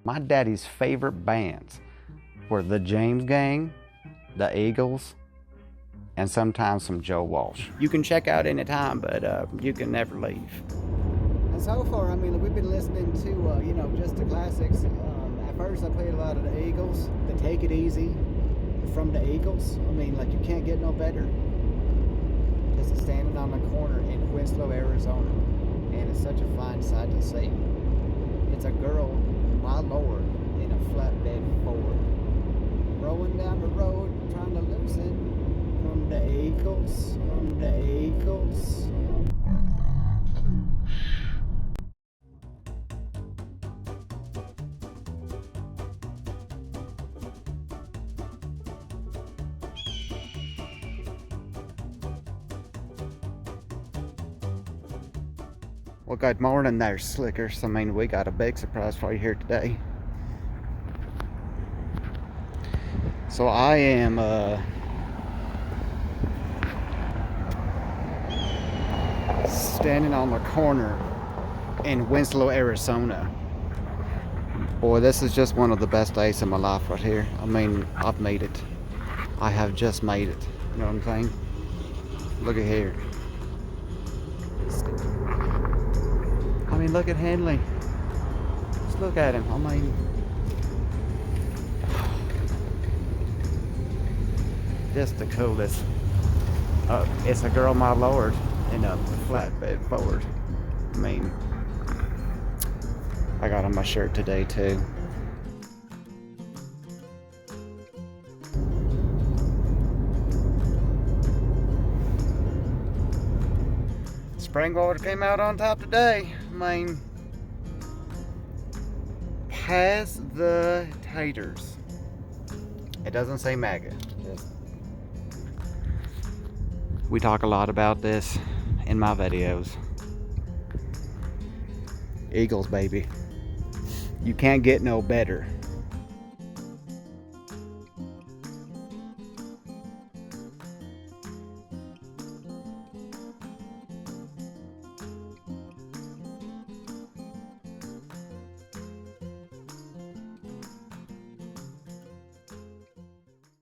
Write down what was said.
My daddy's favorite bands were the James Gang, the Eagles, and sometimes some Joe Walsh. You can check out anytime, but you can never leave. And so far, I mean, we've been listening to, you know, just the classics. At first, I played a lot of the Eagles, the Take It Easy from the Eagles. I mean, like, you can't get no better. Just standing on the corner in Winslow, Arizona. And it's such a fine sight to see. It's a girl, my lord, in a flatbed Ford. Rolling down the road, trying to loosen from the Eagles, from the Eagles. Well, good morning there, slickers. I mean, we got a big surprise for you here today. So I am standing on the corner in Winslow, Arizona. Boy, this is just one of the best days of my life right here. I mean, I've made it. I have just made it. You know what I'm saying? Look at here. I mean, look at Henley. Just look at him. I mean, just the coolest. It's a girl, my lord, in a flatbed Ford. I mean, I got on my shirt today too. Springwater came out on top today. I mean, pass the taters. It doesn't say MAGA. We talk a lot about this in my videos. Eagles, baby. You can't get no better.